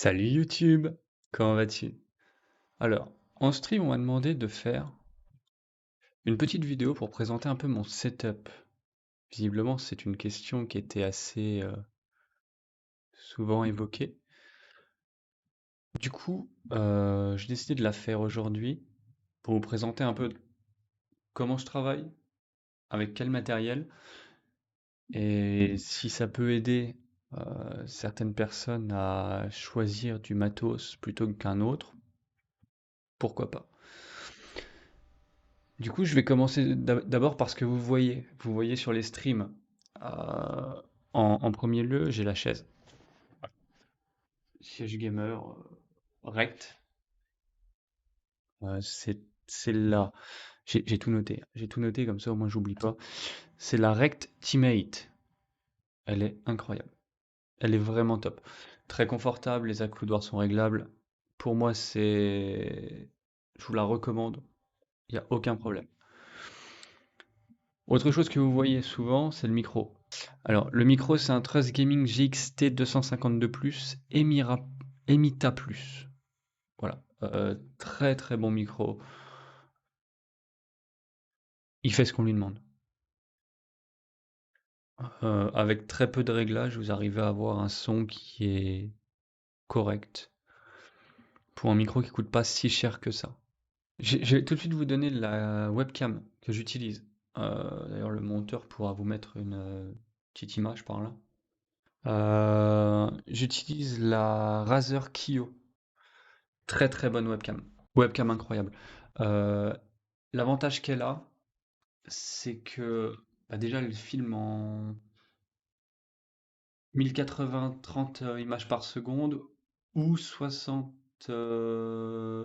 Salut YouTube, comment vas-tu? Alors, en stream, on m'a demandé de faire une petite vidéo pour présenter un peu mon setup. Visiblement, c'est une question qui était assez souvent évoquée. Du coup, j'ai décidé de la faire aujourd'hui pour vous présenter un peu comment je travaille, avec quel matériel, et si ça peut aider certaines personnes à choisir du matos plutôt qu'un autre, pourquoi pas. Du coup, je vais commencer d'abord par ce que vous voyez. Vous voyez sur les streams. Euh, en premier lieu, j'ai la chaise. Siège gamer rect. C'est celle-là. J'ai tout noté. J'ai tout noté comme ça, au moins j'oublie pas. C'est la Rect Teammate. Elle est incroyable. Elle est vraiment top. Très confortable, les accoudoirs sont réglables. Pour moi, je vous la recommande. Il n'y a aucun problème. Autre chose que vous voyez souvent, c'est le micro. Alors, le micro, c'est un Trust Gaming GX-T 252+, Emita Plus. Voilà. Très très bon micro. Il fait ce qu'on lui demande. Avec très peu de réglages, vous arrivez à avoir un son qui est correct pour un micro qui coûte pas si cher que ça. Je vais tout de suite vous donner la webcam que j'utilise. D'ailleurs, le monteur pourra vous mettre une petite image par là. J'utilise la Razer Kiyo. Très très bonne webcam. Webcam incroyable. Euh, L'avantage qu'elle a, c'est que bah déjà elle filme en 1080 30 images par seconde ou 60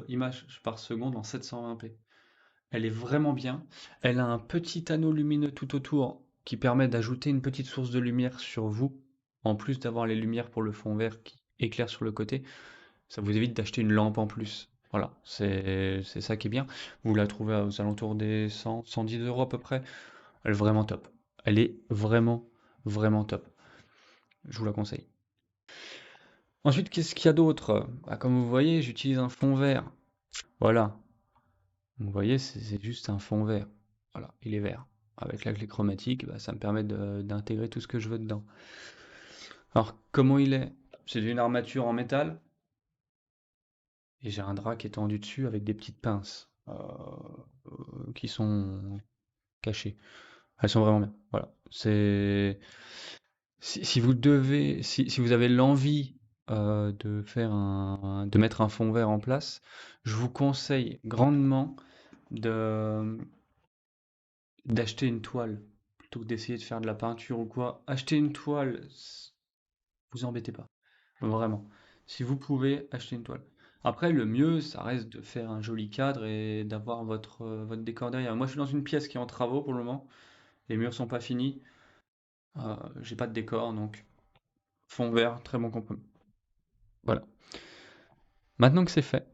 images par seconde en 720p. Elle est vraiment bien. Elle a un petit anneau lumineux tout autour qui permet d'ajouter une petite source de lumière sur vous, en plus d'avoir les lumières pour le fond vert qui éclairent sur le côté. Ça vous évite d'acheter une lampe en plus. Voilà, c'est ça qui est bien. Vous la trouvez aux alentours des 100, 110 euros à peu près. Elle est vraiment top. Elle est vraiment, vraiment top. Je vous la conseille. Ensuite, qu'est-ce qu'il y a d'autre? Bah, comme vous voyez, j'utilise un fond vert. Voilà. Vous voyez, c'est juste un fond vert. Voilà, il est vert. Avec la clé chromatique, bah, ça me permet d'intégrer tout ce que je veux dedans. Alors, comment il est? C'est une armature en métal et j'ai un drap qui est tendu dessus avec des petites pinces qui sont cachées. Elles sont vraiment bien. Voilà. Si vous devez, si vous avez l'envie de mettre un fond vert en place, je vous conseille grandement de d'acheter une toile plutôt que d'essayer de faire de la peinture ou quoi. Acheter une toile, vous embêtez pas. Vraiment. Si vous pouvez, acheter une toile. Après, le mieux, ça reste de faire un joli cadre et d'avoir votre décor derrière. Moi, je suis dans une pièce qui est en travaux pour le moment. Les murs sont pas finis. J'ai pas de décor, donc fond vert, très bon compromis. Voilà. Maintenant que c'est fait,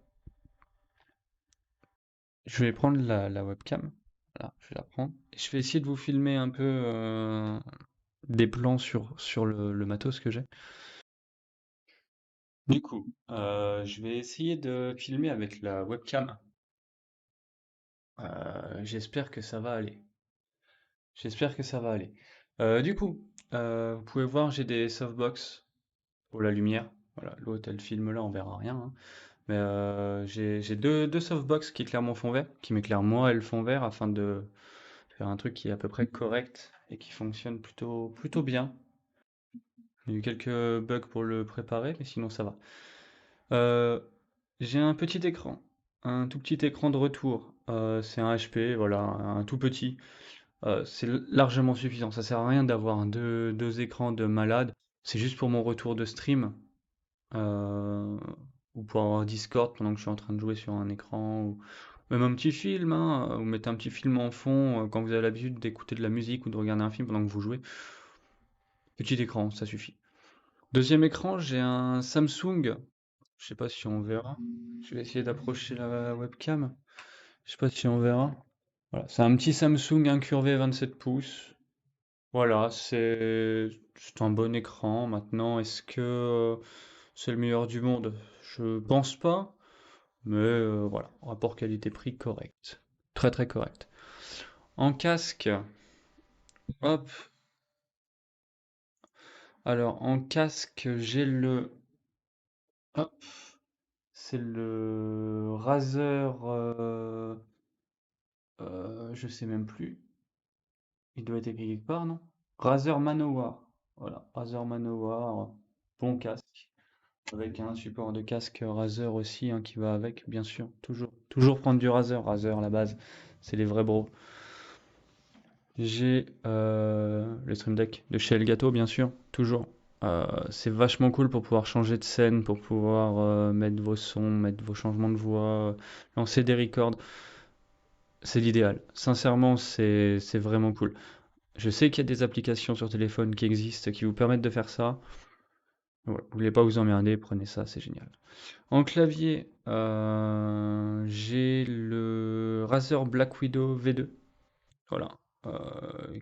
je vais prendre la webcam. Voilà, je vais la prendre. Et je vais essayer de vous filmer un peu des plans sur le matos que j'ai. Du coup, je vais essayer de filmer avec la webcam. J'espère que ça va aller. J'espère que ça va aller. Du coup, vous pouvez voir, j'ai des softbox pour la lumière. Voilà, l'autre, elle filme là, on verra rien, hein. Mais j'ai deux softbox qui éclairent mon fond vert, qui m'éclairent moi et le fond vert afin de faire un truc qui est à peu près correct et qui fonctionne plutôt bien. Il y a eu quelques bugs pour le préparer, mais sinon ça va. Euh, j'ai un petit écran, un tout petit écran de retour. C'est un HP, voilà, un tout petit. C'est largement suffisant. Ça sert à rien d'avoir deux écrans de malade. C'est juste pour mon retour de stream. euh, ou pour avoir Discord pendant que je suis en train de jouer sur un écran. Ou même un petit film, hein. Vous mettez un petit film en fond quand vous avez l'habitude d'écouter de la musique ou de regarder un film pendant que vous jouez. Petit écran, ça suffit. Deuxième écran, j'ai un Samsung. Je sais pas si on verra. Je vais essayer d'approcher la webcam. Je sais pas si on verra. Voilà, c'est un petit Samsung incurvé 27 pouces. Voilà, c'est un bon écran. Maintenant, est-ce que c'est le meilleur du monde. Je pense pas, mais voilà, rapport qualité-prix correct. Très très correct. En casque, hop, alors en casque, j'ai le... Hop, c'est le Razer... je sais même plus. Il doit être écrit quelque part, non? Razer Manowar. Voilà, Razer Manowar, bon casque. Avec un support de casque Razer aussi hein, qui va avec, bien sûr. Toujours prendre du Razer. Razer, la base, c'est les vrais bros. J'ai le Stream Deck de chez Elgato, bien sûr, toujours. C'est vachement cool pour pouvoir changer de scène, pour pouvoir mettre vos sons, mettre vos changements de voix, lancer des records. C'est l'idéal. Sincèrement, c'est vraiment cool. Je sais qu'il y a des applications sur téléphone qui existent qui vous permettent de faire ça. Voilà. Vous voulez pas vous emmerder, prenez ça, c'est génial. En clavier, j'ai le Razer Black Widow V2. Voilà.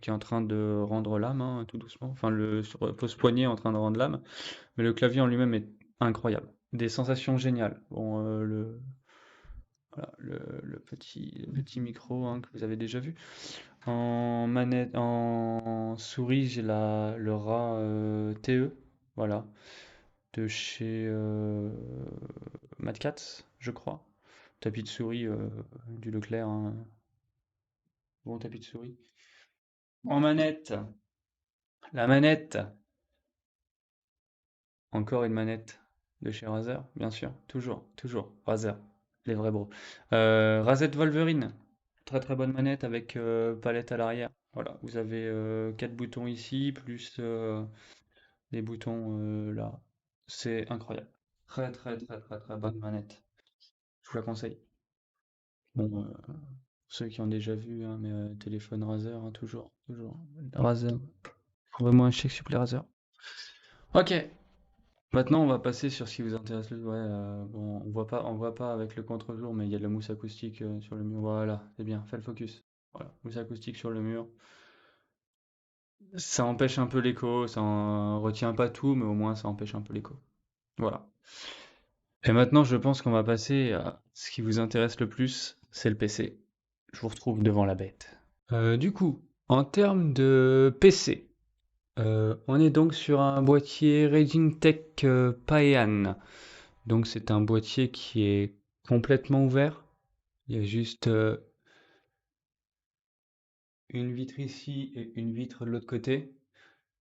Qui est en train de rendre l'âme, hein, tout doucement. Enfin, le pose-poignet est en train de rendre l'âme. Mais le clavier en lui-même est incroyable. Des sensations géniales. Bon, voilà, le petit micro hein, que vous avez déjà vu. En manette, en souris, j'ai le rat TE. Voilà. De chez Mad Catz, je crois. Tapis de souris du Leclerc. Hein. Bon tapis de souris. En manette, la manette. Encore une manette de chez Razer, bien sûr. Toujours. Razer, les vrais bros. Razette Wolverine. Très très bonne manette avec palette à l'arrière. Voilà, vous avez 4 boutons ici, plus des boutons là. C'est incroyable. Très bonne manette. Je vous la conseille. Bon, ceux qui ont déjà vu, hein, mais téléphone Razer, hein, toujours. Razer. Envoie-moi un chèque, s'il vous plaît, Razer. Ok, maintenant on va passer sur ce qui vous intéresse le. Ouais, bon, on voit pas avec le contre-jour, mais il y a de la mousse acoustique sur le mur. Voilà, c'est bien, fais le focus. Voilà, mousse acoustique sur le mur. Ça empêche un peu l'écho, ça en retient pas tout, mais au moins ça empêche un peu l'écho. Voilà. Et maintenant, je pense qu'on va passer à ce qui vous intéresse le plus, c'est le PC. Je vous retrouve devant la bête. Du coup, en termes de PC, on est donc sur un boîtier Raging Tech Paean. Donc c'est un boîtier qui est complètement ouvert. Il y a juste une vitre ici et une vitre de l'autre côté.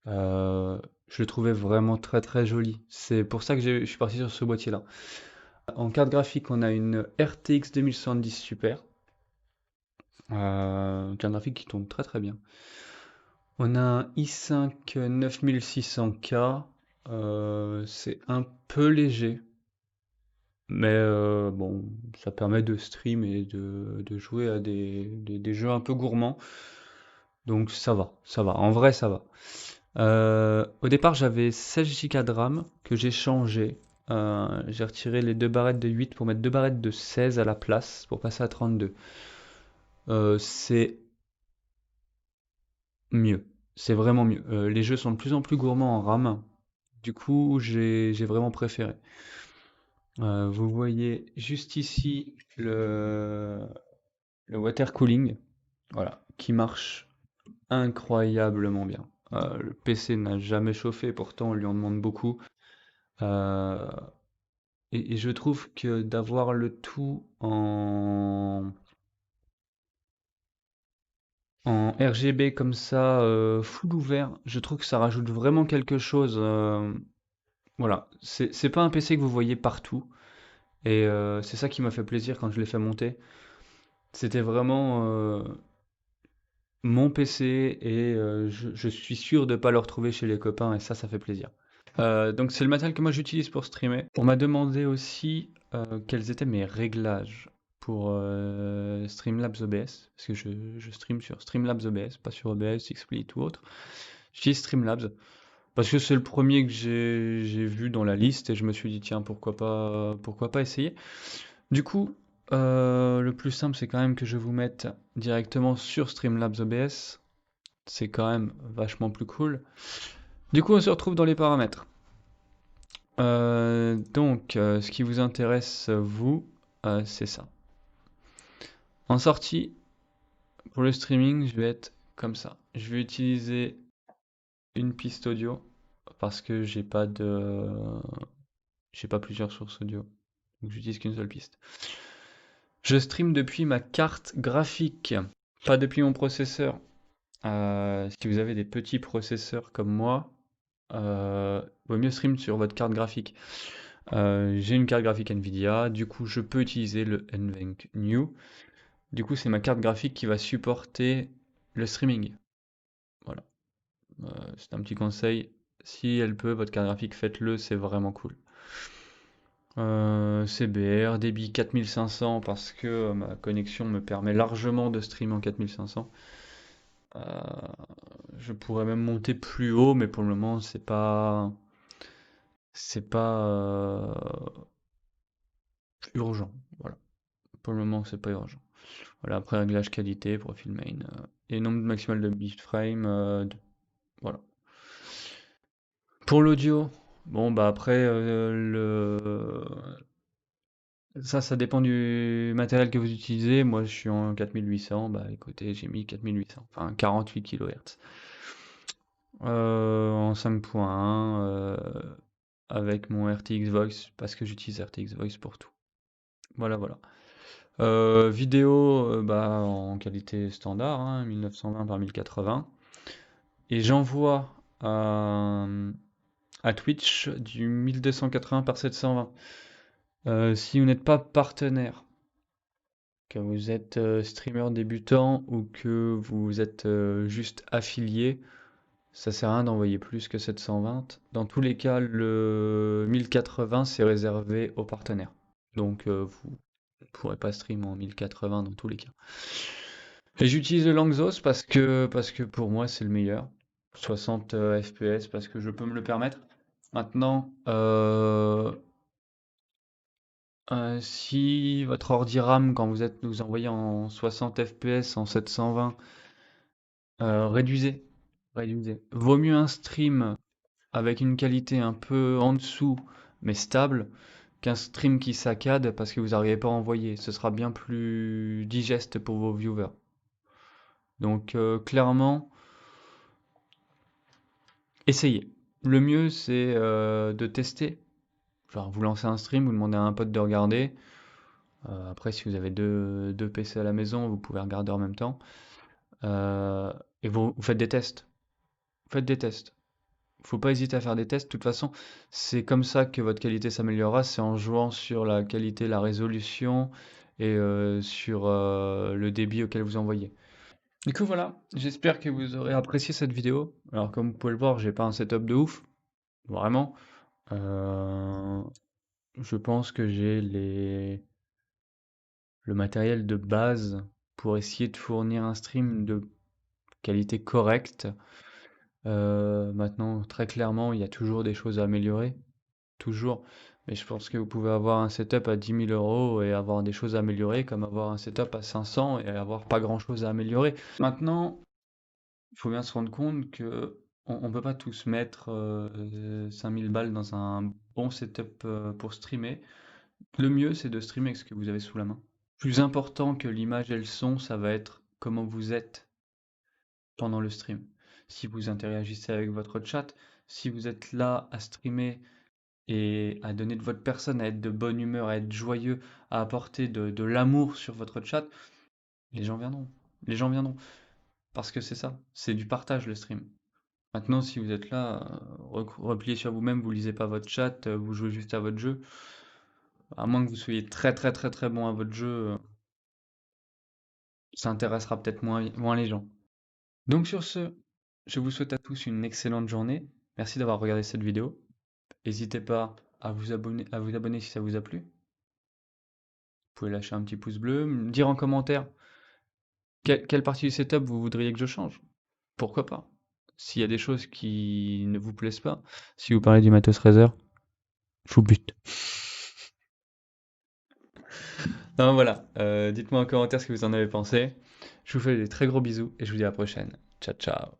Je le trouvais vraiment très joli. C'est pour ça que je suis parti sur ce boîtier-là. En carte graphique, on a une RTX 2070 Super. Une carte graphique qui tourne très bien. On a un i5 9600K. C'est un peu léger. Mais bon, ça permet de stream et de jouer à des jeux un peu gourmands. Donc ça va. En vrai, ça va. Au départ, j'avais 16 Go de RAM que j'ai changé. J'ai retiré les deux barrettes de 8 pour mettre deux barrettes de 16 à la place pour passer à 32. C'est mieux. C'est vraiment mieux. Les jeux sont de plus en plus gourmands en RAM. Du coup, j'ai vraiment préféré. Vous voyez juste ici le water cooling, voilà, qui marche incroyablement bien. Le PC n'a jamais chauffé, pourtant on lui en demande beaucoup. Euh, et je trouve que d'avoir le tout en RGB comme ça, full ouvert, je trouve que ça rajoute vraiment quelque chose. Voilà, c'est pas un PC que vous voyez partout. Et c'est ça qui m'a fait plaisir quand je l'ai fait monter. C'était vraiment mon PC et je suis sûr de ne pas le retrouver chez les copains et ça fait plaisir. Donc c'est le matériel que moi j'utilise pour streamer. On m'a demandé aussi quels étaient mes réglages pour Streamlabs OBS, parce que je stream sur Streamlabs OBS, pas sur OBS, XSplit ou autre. J'utilise Streamlabs parce que c'est le premier que j'ai vu dans la liste et je me suis dit tiens pourquoi pas essayer. Du coup, le plus simple c'est quand même que je vous mette directement sur Streamlabs OBS. C'est quand même vachement plus cool. Du coup, on se retrouve dans les paramètres. Donc, ce qui vous intéresse, vous, c'est ça. En sortie, pour le streaming, je vais être comme ça. Je vais utiliser une piste audio parce que j'ai pas plusieurs sources audio. Donc j'utilise qu'une seule piste. Je stream depuis ma carte graphique, pas depuis mon processeur. Si vous avez des petits processeurs comme moi, vaut mieux stream sur votre carte graphique. J'ai une carte graphique Nvidia, du coup je peux utiliser le NVENC New. Du coup c'est ma carte graphique qui va supporter le streaming. Voilà. C'est un petit conseil. Si elle peut, votre carte graphique, faites-le, c'est vraiment cool. CBR, débit 4500 parce que ma connexion me permet largement de streamer en 4500. Je pourrais même monter plus haut, mais pour le moment, c'est pas urgent. Voilà. Pour le moment, c'est pas urgent. Voilà. Après, réglage qualité, profil main et nombre maximal de bitframe. Voilà. Pour l'audio, bon bah après ça dépend du matériel que vous utilisez. Moi, je suis en 4800. Bah écoutez, j'ai mis 4800, enfin 48 kHz. En 5.1, avec mon RTX Voice, parce que j'utilise RTX Voice pour tout. Voilà, voilà. Vidéo, bah, en qualité standard, hein, 1920 par 1080. Et j'envoie à Twitch du 1280 par 720. Si vous n'êtes pas partenaire, que vous êtes streamer débutant ou que vous êtes juste affilié, ça sert à rien d'envoyer plus que 720. Dans tous les cas, le 1080 c'est réservé aux partenaires. Donc vous ne pourrez pas stream en 1080 dans tous les cas. Et j'utilise le Langzos parce que pour moi c'est le meilleur. 60 FPS parce que je peux me le permettre. Maintenant, si votre ordi RAM, quand vous envoyez en 60 FPS, en 720, réduisez, réduisez. Vaut mieux un stream avec une qualité un peu en dessous, mais stable, qu'un stream qui saccade parce que vous n'arrivez pas à envoyer. Ce sera bien plus digeste pour vos viewers. Donc clairement, essayez. Le mieux, c'est de tester. Genre, vous lancez un stream, vous demandez à un pote de regarder. Après, si vous avez deux PC à la maison, vous pouvez regarder en même temps. Euh, et vous faites des tests. Vous faites des tests. Faut pas hésiter à faire des tests. De toute façon, c'est comme ça que votre qualité s'améliorera. C'est en jouant sur la qualité, la résolution et sur le débit auquel vous envoyez. Du coup, voilà. J'espère que vous aurez apprécié cette vidéo. Alors, comme vous pouvez le voir, j'ai pas un setup de ouf. Vraiment. Euh, je pense que j'ai le matériel de base pour essayer de fournir un stream de qualité correcte. Maintenant, très clairement, il y a toujours des choses à améliorer, toujours. Mais je pense que vous pouvez avoir un setup à 10 000 euros et avoir des choses à améliorer, comme avoir un setup à 500 et avoir pas grand-chose à améliorer. Maintenant, il faut bien se rendre compte que on peut pas tous mettre 5000 balles dans un bon setup pour streamer. Le mieux, c'est de streamer avec ce que vous avez sous la main. Plus important que l'image et le son, ça va être comment vous êtes pendant le stream. Si vous interagissez avec votre chat, si vous êtes là à streamer et à donner de votre personne, à être de bonne humeur, à être joyeux, à apporter de l'amour sur votre chat, les gens viendront. Les gens viendront. Parce que c'est ça, c'est du partage le stream. Maintenant, si vous êtes là, replié sur vous-même, vous lisez pas votre chat, vous jouez juste à votre jeu, à moins que vous soyez très très très très bon à votre jeu, ça intéressera peut-être moins les gens. Donc sur ce, je vous souhaite à tous une excellente journée. Merci d'avoir regardé cette vidéo. N'hésitez pas à vous abonner si ça vous a plu. Vous pouvez lâcher un petit pouce bleu, me dire en commentaire quelle partie du setup vous voudriez que je change. Pourquoi pas? S'il y a des choses qui ne vous plaisent pas, si vous parlez du matos Razer, je vous bute. Non, voilà, dites-moi en commentaire ce que vous en avez pensé. Je vous fais des très gros bisous et je vous dis à la prochaine. Ciao, ciao.